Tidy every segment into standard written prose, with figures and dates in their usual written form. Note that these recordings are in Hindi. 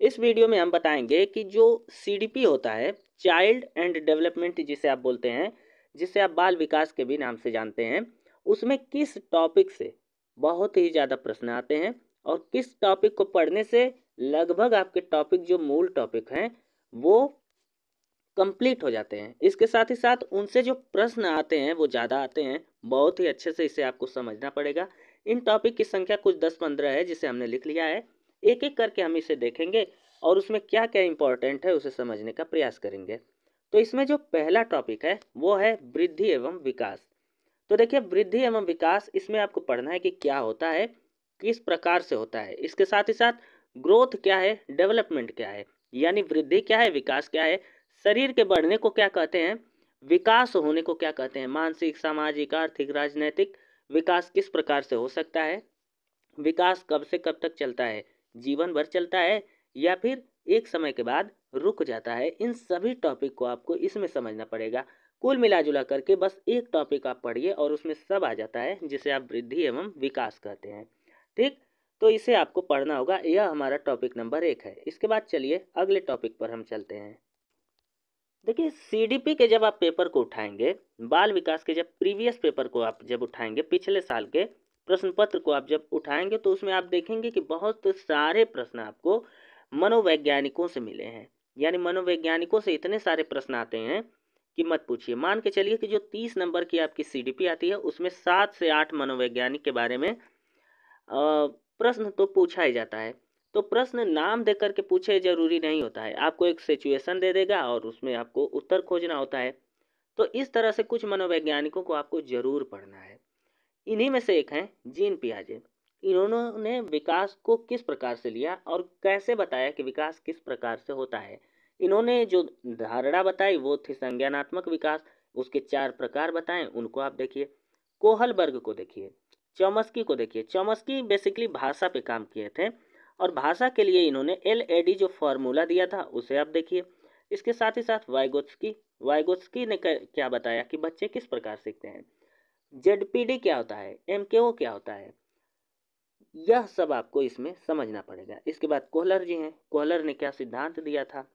इस वीडियो में हम बताएंगे कि जो सीडीपी होता है, चाइल्ड एंड डेवलपमेंट जिसे आप बोलते हैं, जिसे आप बाल विकास के भी नाम से जानते हैं, उसमें किस टॉपिक से बहुत ही ज़्यादा प्रश्न आते हैं और किस टॉपिक को पढ़ने से लगभग आपके टॉपिक जो मूल टॉपिक हैं वो कंप्लीट हो जाते हैं। इसके साथ ही साथ उनसे जो प्रश्न आते हैं वो ज़्यादा आते हैं। बहुत ही अच्छे से इसे आपको समझना पड़ेगा। इन टॉपिक की संख्या कुछ 10-15 है जिसे हमने लिख लिया है। एक एक करके हम इसे देखेंगे और उसमें क्या क्या इंपॉर्टेंट है उसे समझने का प्रयास करेंगे। तो इसमें जो पहला टॉपिक है वो है वृद्धि एवं विकास। तो देखिए, वृद्धि एवं विकास इसमें आपको पढ़ना है कि क्या होता है, किस प्रकार से होता है। इसके साथ ही साथ ग्रोथ क्या है, डेवलपमेंट क्या है, यानी वृद्धि क्या है, विकास क्या है, शरीर के बढ़ने को क्या कहते हैं, विकास होने को क्या कहते हैं, मानसिक, सामाजिक, आर्थिक, राजनैतिक विकास किस प्रकार से हो सकता है, विकास कब से कब तक चलता है, जीवन भर चलता है या फिर एक समय के बाद रुक जाता है। इन सभी टॉपिक को आपको इसमें समझना पड़ेगा। कुल मिला जुला करके बस एक टॉपिक आप पढ़िए और उसमें सब आ जाता है जिसे आप वृद्धि एवं विकास कहते हैं। ठीक, तो इसे आपको पढ़ना होगा। यह हमारा टॉपिक नंबर 1 है। इसके बाद चलिए अगले टॉपिक पर हम चलते हैं। देखिए, सीडीपी के जब आप पेपर को उठाएंगे, बाल विकास के जब प्रीवियस पेपर को आप जब उठाएंगे, पिछले साल के प्रश्न पत्र को आप जब उठाएंगे तो उसमें आप देखेंगे कि बहुत सारे प्रश्न आपको मनोवैज्ञानिकों से मिले हैं। यानी मनोवैज्ञानिकों से इतने सारे प्रश्न आते हैं कि मत पूछिए। मान के चलिए कि जो 30 नंबर की आपकी सीडीपी आती है उसमें 7 से 8 मनोवैज्ञानिक के बारे में प्रश्न तो पूछा ही जाता है। तो प्रश्न नाम दे करके पूछे जरूरी नहीं होता है, आपको एक सिचुएशन दे देगा और उसमें आपको उत्तर खोजना होता है। तो इस तरह से कुछ मनोवैज्ञानिकों को आपको जरूर पढ़ना है। इन्हीं में से एक हैं जीन पियाजे। इन्होंने विकास को किस प्रकार से लिया और कैसे बताया कि विकास किस प्रकार से होता है। इन्होंने जो धारणा बताई वो थी संज्ञानात्मक विकास। उसके 4 प्रकार बताएं, उनको आप देखिए। कोहलबर्ग को देखिए, चॉम्स्की को देखिए। चॉम्स्की बेसिकली भाषा पे काम किए थे और भाषा के लिए इन्होंने LAD जो फॉर्मूला दिया था उसे आप देखिए। इसके साथ ही साथ वाइगोत्स्की, वाइगोत्स्की ने क्या बताया कि बच्चे किस प्रकार सीखते हैं। ZPD क्या होता है, MKO क्या होता है, यह सब आपको इसमें समझना पड़ेगा। इसके बाद कोहलर जी हैं, कोहलर ने क्या सिद्धांत दिया था,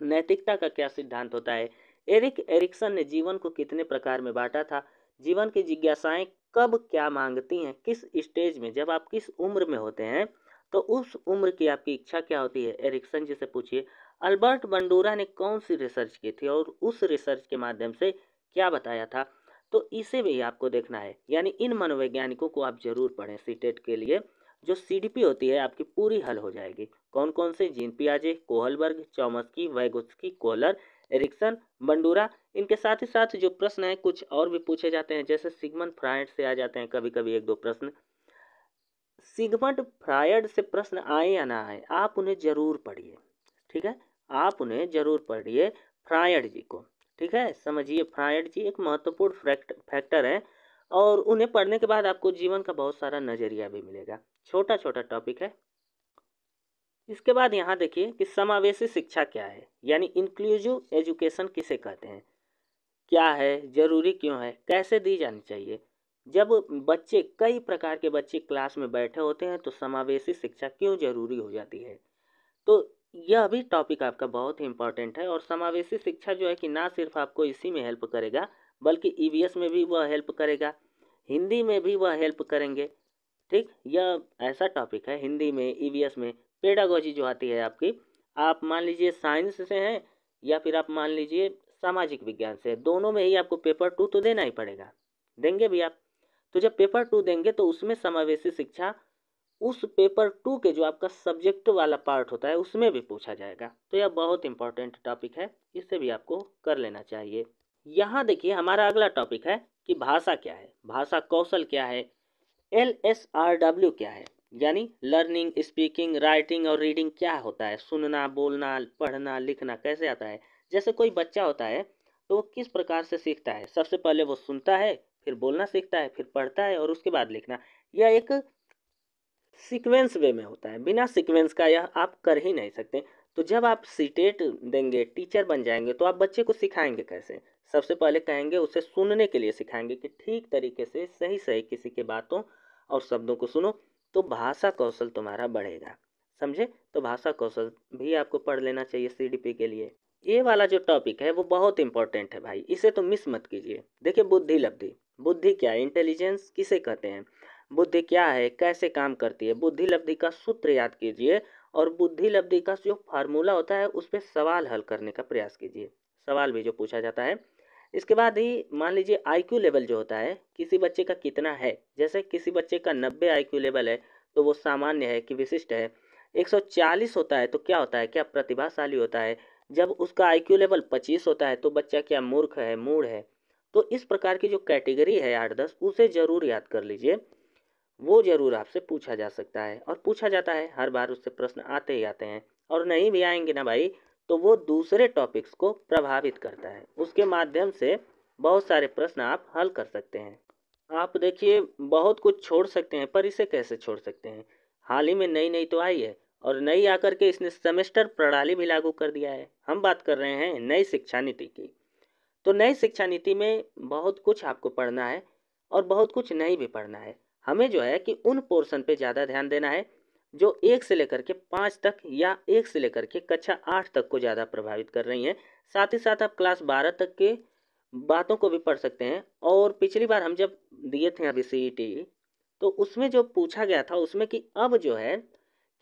नैतिकता का क्या सिद्धांत होता है। एरिक एरिक्सन ने जीवन को कितने प्रकार में बांटा था, जीवन की जिज्ञासाएं कब क्या मांगती हैं, किस स्टेज में, जब आप किस उम्र में होते हैं तो उस उम्र की आपकी इच्छा क्या होती है, एरिक्सन जी से पूछिए। अल्बर्ट बंडूरा ने कौन सी रिसर्च की थी और उस रिसर्च के माध्यम से क्या बताया था। तो इसे भी आपको देखना है। यानी इन मनोवैज्ञानिकों को आप जरूर पढ़ें सीटेट के लिए। जो सीडीपी होती है आपकी पूरी हल हो जाएगी। कौन कौन से, जीन पियाजे, Kohlberg, Chomsky, Vygotsky, Kohler, Erikson, Bandura. इनके साथ ही साथ जो प्रश्न है कुछ और भी पूछे जाते हैं, जैसे सिगमंड फ्रायड से आ जाते हैं कभी कभी 1-2 प्रश्न। सिगमंड फ्रायड से प्रश्न आए या ना आए आप उन्हें जरूर पढ़िए। ठीक है, आप उन्हें जरूर पढ़िए, फ्रायड जी को। ठीक है, समझिए फ्रायड जी एक महत्वपूर्ण फैक्टर है और उन्हें पढ़ने के बाद आपको जीवन का बहुत सारा नजरिया भी मिलेगा। छोटा छोटा टॉपिक है। इसके बाद यहाँ देखिए कि समावेशी शिक्षा क्या है, यानी इंक्लूसिव एजुकेशन किसे कहते हैं, क्या है, जरूरी क्यों है, कैसे दी जानी चाहिए। जब बच्चे, कई प्रकार के बच्चे क्लास में बैठे होते हैं तो समावेशी शिक्षा क्यों जरूरी हो जाती है। तो यह भी टॉपिक आपका बहुत ही इंपॉर्टेंट है। और समावेशी शिक्षा जो है कि ना सिर्फ आपको इसी में हेल्प करेगा बल्कि ईवीएस में भी वह हेल्प करेगा, हिंदी में भी वह हेल्प करेंगे। ठीक, यह ऐसा टॉपिक है हिंदी में, ईवीएस में। पेडागोजी जो आती है आपकी, आप मान लीजिए साइंस से हैं या फिर आप मान लीजिए सामाजिक विज्ञान से, दोनों में ही आपको पेपर 2 तो देना ही पड़ेगा, देंगे भी आप। तो जब पेपर 2 देंगे तो उसमें समावेशी शिक्षा उस पेपर 2 के जो आपका सब्जेक्ट वाला पार्ट होता है उसमें भी पूछा जाएगा। तो यह बहुत इंपॉर्टेंट टॉपिक है, इसे भी आपको कर लेना चाहिए। यहाँ देखिए हमारा अगला टॉपिक है कि भाषा क्या है, भाषा कौशल क्या है, LSRW क्या है, यानी लर्निंग, स्पीकिंग, राइटिंग और रीडिंग क्या होता है, सुनना, बोलना, पढ़ना, लिखना कैसे आता है। जैसे कोई बच्चा होता है तो वो किस प्रकार से सीखता है, सबसे पहले वो सुनता है, फिर बोलना सीखता है, फिर पढ़ता है और उसके बाद लिखना। यह एक सीक्वेंस वे में होता है, बिना सीक्वेंस का यह आप कर ही नहीं सकते। तो जब आप सीटेट देंगे, टीचर बन जाएंगे तो आप बच्चे को सिखाएंगे कैसे। सबसे पहले कहेंगे उसे सुनने के लिए सिखाएंगे कि ठीक तरीके से सही सही किसी के बातों और शब्दों को सुनो, तो भाषा कौशल तुम्हारा बढ़ेगा। समझे? तो भाषा कौशल भी आपको पढ़ लेना चाहिए सीडीपी के लिए। ये वाला जो टॉपिक है वो बहुत इंपॉर्टेंट है भाई, इसे तो मिस मत कीजिए। देखिए बुद्धि लब्धि, बुद्धि क्या है, इंटेलिजेंस किसे कहते हैं, बुद्धि क्या है, कैसे काम करती है, बुद्धि लब्धि का सूत्र याद कीजिए और बुद्धि लब्धि का जो फार्मूला होता है उस पर सवाल हल करने का प्रयास कीजिए, सवाल भी जो पूछा जाता है। इसके बाद ही मान लीजिए आईक्यू लेवल जो होता है किसी बच्चे का कितना है, जैसे किसी बच्चे का 90 आईक्यू लेवल है तो वो सामान्य है कि विशिष्ट है। 140 होता है तो क्या होता है, क्या प्रतिभाशाली होता है। जब उसका आईक्यू लेवल 25 होता है तो बच्चा क्या मूर्ख है, मूढ़ है। तो इस प्रकार की जो कैटेगरी है 8-10 उसे ज़रूर याद कर लीजिए, वो ज़रूर आपसे पूछा जा सकता है और पूछा जाता है, हर बार उससे प्रश्न आते ही आते हैं। और नहीं भी आएंगे ना भाई तो वो दूसरे टॉपिक्स को प्रभावित करता है, उसके माध्यम से बहुत सारे प्रश्न आप हल कर सकते हैं। आप देखिए बहुत कुछ छोड़ सकते हैं पर इसे कैसे छोड़ सकते हैं, हाल ही में नई नई तो आई है और नई आकर के इसने सेमेस्टर प्रणाली भी लागू कर दिया है। हम बात कर रहे हैं नई शिक्षा नीति की। तो नई शिक्षा नीति में बहुत कुछ आपको पढ़ना है और बहुत कुछ नहीं भी पढ़ना है। हमें जो है कि उन पोर्शन पे ज़्यादा ध्यान देना है जो 1 से लेकर के 5 तक या 1 से लेकर के कक्षा 8 तक को ज़्यादा प्रभावित कर रही हैं। साथ ही साथ आप क्लास 12 तक के बातों को भी पढ़ सकते हैं। और पिछली बार हम जब दिए थे अभी सीईटी तो उसमें जो पूछा गया था उसमें कि अब जो है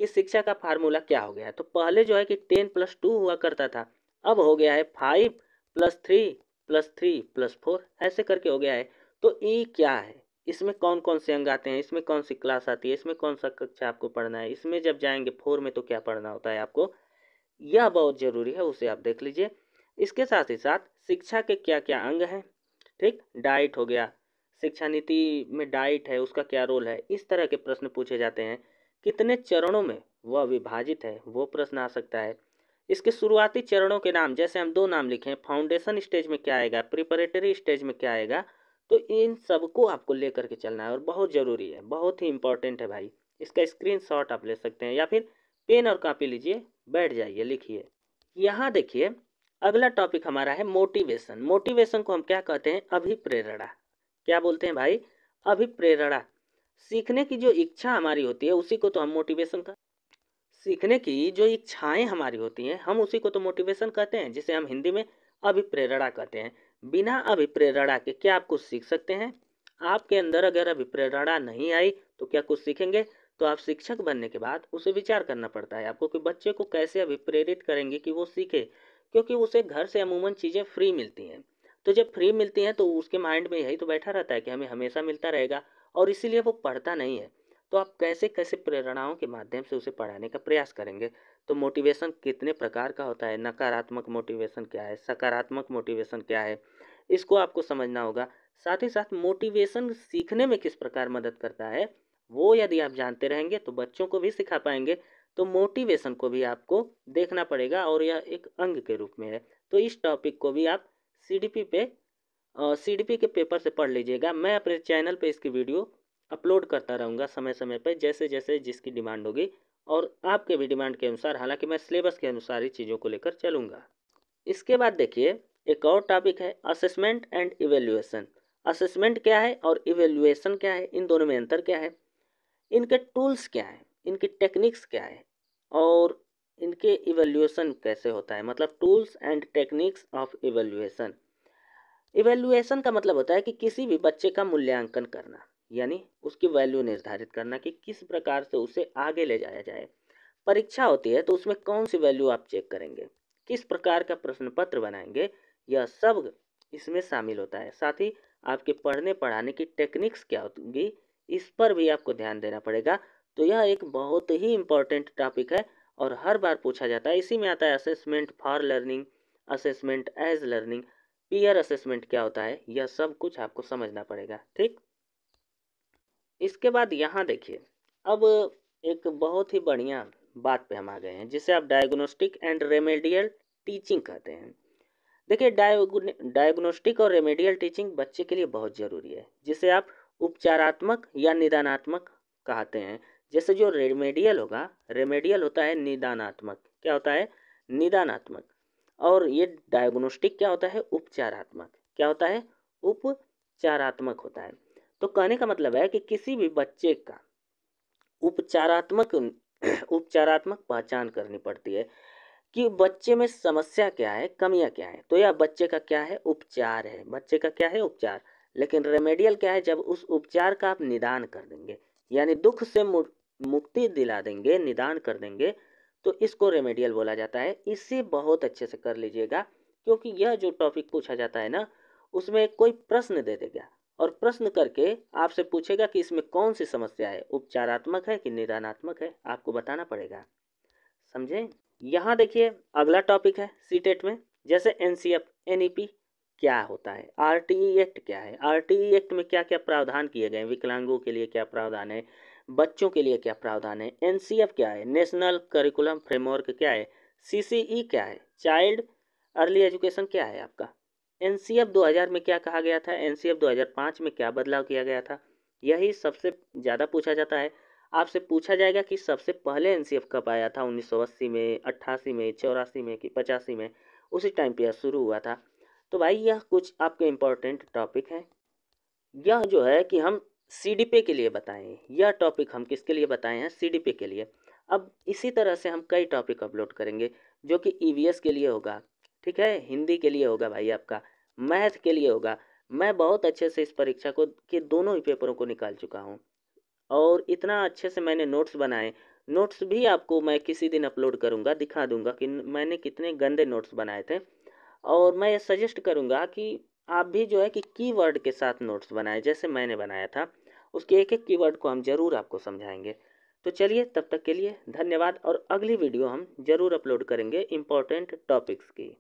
कि शिक्षा का फार्मूला क्या हो गया है। तो पहले जो है कि 10+2 हुआ करता था, अब हो गया है 5+3+3+4 ऐसे करके हो गया है। तो ये क्या है, इसमें कौन कौन से अंग आते हैं, इसमें कौन सी क्लास आती है, इसमें कौन सा कक्षा आपको पढ़ना है, इसमें जब जाएंगे 4 में तो क्या पढ़ना होता है आपको, यह बहुत ज़रूरी है, उसे आप देख लीजिए। इसके साथ ही साथ शिक्षा के क्या क्या अंग हैं, ठीक, डाइट हो गया, शिक्षा नीति में डाइट है उसका क्या रोल है, इस तरह के प्रश्न पूछे जाते हैं। कितने चरणों में वह विभाजित है वो प्रश्न आ सकता है। इसके शुरुआती चरणों के नाम, जैसे हम 2 नाम लिखें, फाउंडेशन स्टेज में क्या आएगा, प्रिपरेटरी स्टेज में क्या आएगा, तो इन सबको आपको लेकर के चलना है और बहुत ज़रूरी है, बहुत ही इंपॉर्टेंट है भाई। इसका स्क्रीनशॉट आप ले सकते हैं या फिर पेन और कॉपी लीजिए, बैठ जाइए, लिखिए। यहाँ देखिए अगला टॉपिक हमारा है मोटिवेशन। मोटिवेशन को हम क्या कहते हैं, अभिप्रेरणा। क्या बोलते हैं भाई, अभिप्रेरणा। सीखने की जो इच्छा हमारी होती है उसी को तो हम मोटिवेशन का, सीखने की जो इच्छाएं हमारी होती हैं हम उसी को तो मोटिवेशन कहते हैं, जिसे हम हिंदी में अभिप्रेरणा कहते हैं। बिना अभिप्रेरणा के क्या आप कुछ सीख सकते हैं? आपके अंदर अगर अभिप्रेरणा नहीं आई तो क्या कुछ सीखेंगे? तो आप शिक्षक बनने के बाद उसे विचार करना पड़ता है आपको कि बच्चे को कैसे अभिप्रेरित करेंगे कि वो सीखे, क्योंकि उसे घर से अमूमन चीज़ें फ्री मिलती हैं। तो जब फ्री मिलती हैं तो उसके माइंड में यही तो बैठा रहता है कि हमें हमेशा मिलता रहेगा और इसीलिए वो पढ़ता नहीं है। तो आप कैसे कैसे प्रेरणाओं के माध्यम से उसे पढ़ाने का प्रयास करेंगे। तो मोटिवेशन कितने प्रकार का होता है, नकारात्मक मोटिवेशन क्या है, सकारात्मक मोटिवेशन क्या है, इसको आपको समझना होगा। साथ ही साथ मोटिवेशन सीखने में किस प्रकार मदद करता है वो यदि आप जानते रहेंगे तो बच्चों को भी सिखा पाएंगे। तो मोटिवेशन को भी आपको देखना पड़ेगा और यह एक अंग के रूप में है। तो इस टॉपिक को भी आप सीडीपी पे सीडीपी के पेपर से पढ़ लीजिएगा। मैं अपने चैनल पे इसकी वीडियो अपलोड करता रहूँगा समय समय पर, जैसे जैसे जिसकी डिमांड होगी और आपके भी डिमांड के अनुसार, हालांकि मैं सिलेबस के अनुसार ही चीज़ों को लेकर चलूँगा। इसके बाद देखिए एक और टॉपिक है असेसमेंट एंड इवेल्युएशन। असेसमेंट क्या है और इवेल्युएशन क्या है, इन दोनों में अंतर क्या है, इनके टूल्स क्या हैं, इनकी टेक्निक्स क्या है और इनके इवेल्युएशन कैसे होता है, मतलब tools and techniques of evaluation. Evaluation का मतलब होता है कि किसी भी बच्चे का मूल्यांकन करना, यानी उसकी वैल्यू निर्धारित करना कि किस प्रकार से उसे आगे ले जाया जाए। परीक्षा होती है तो उसमें कौन सी वैल्यू आप चेक करेंगे, किस प्रकार का प्रश्न पत्र बनाएंगे, यह सब इसमें शामिल होता है। साथ ही आपके पढ़ने पढ़ाने की टेक्निक्स क्या होगी इस पर भी आपको ध्यान देना पड़ेगा। तो यह एक बहुत ही इम्पोर्टेंट टॉपिक है और हर बार पूछा जाता है। इसी में आता है assessment for learning, assessment as learning, peer assessment क्या होता है, यह सब कुछ आपको समझना पड़ेगा, ठीक। इसके बाद यहाँ देखिए अब एक बहुत ही बढ़िया बात पे हम आ गए हैं जिसे आप डायग्नोस्टिक एंड रेमेडियल टीचिंग कहते हैं। देखिए डायग्नोस्टिक और रेमेडियल टीचिंग बच्चे के लिए बहुत ज़रूरी है, जिसे आप उपचारात्मक या निदानात्मक कहते हैं। जैसे जो रेमेडियल होगा, रेमेडियल होता है निदानात्मक, क्या होता है, निदानात्मक। और ये डायग्नोस्टिक क्या होता है, उपचारात्मक, क्या होता है, उपचारात्मक होता है। तो कहने का मतलब है कि किसी भी बच्चे का उपचारात्मक उपचारात्मक पहचान करनी पड़ती है कि बच्चे में समस्या क्या है, कमियाँ क्या हैं। तो यह बच्चे का क्या है, उपचार है। बच्चे का क्या है, उपचार। लेकिन रेमेडियल क्या है, जब उस उपचार का आप निदान कर देंगे, यानी दुःख से मुक्ति दिला देंगे, निदान कर देंगे, तो इसको रेमेडियल बोला जाता है। इसे बहुत अच्छे से कर लीजिएगा, क्योंकि यह जो टॉपिक पूछा जाता है ना, उसमें कोई प्रश्न दे देगा और प्रश्न करके आपसे पूछेगा कि इसमें कौन सी समस्या है, उपचारात्मक है कि निदानात्मक है, आपको बताना पड़ेगा। समझे? यहाँ देखिए अगला टॉपिक है सीटेट में, जैसे एनसीएफ, एनईपी क्या होता है, आरटीई एक्ट क्या है, आरटीई एक्ट में क्या क्या प्रावधान किए गए हैं, विकलांगों के लिए क्या प्रावधान है, बच्चों के लिए क्या प्रावधान है, एनसीएफ क्या है, नेशनल करिकुलम फ्रेमवर्क क्या है, सीसीई क्या है, चाइल्ड अर्ली एजुकेशन क्या है आपका, एनसीएफ 2000 में क्या कहा गया था, एनसीएफ 2005 में क्या बदलाव किया गया था, यही सबसे ज़्यादा पूछा जाता है। आपसे पूछा जाएगा कि सबसे पहले एनसीएफ कब आया था, 1980 में, 88 में, 84 में कि 85 में, उसी टाइम पे यह शुरू हुआ था। तो भाई यह कुछ आपके इम्पोर्टेंट टॉपिक हैं। यह जो है कि हम सीडीपी के लिए बताएं, यह टॉपिक हम किसके लिए बताए हैं, सीडीपी के लिए। अब इसी तरह से हम कई टॉपिक अपलोड करेंगे जो कि ईवीएस के लिए होगा, ठीक है, हिंदी के लिए होगा भाई आपका, मैथ के लिए होगा। मैं बहुत अच्छे से इस परीक्षा को के दोनों ही पेपरों को निकाल चुका हूँ और इतना अच्छे से मैंने नोट्स बनाए। नोट्स भी आपको मैं किसी दिन अपलोड करूँगा, दिखा दूँगा कि मैंने कितने गंदे नोट्स बनाए थे। और मैं ये सजेस्ट करूँगा कि आप भी जो है कि कीवर्ड के साथ नोट्स बनाएं, जैसे मैंने बनाया था। उसके एक एक कीवर्ड को हम ज़रूर आपको समझाएंगे। तो चलिए तब तक के लिए धन्यवाद, और अगली वीडियो हम ज़रूर अपलोड करेंगे इम्पोर्टेंट टॉपिक्स की।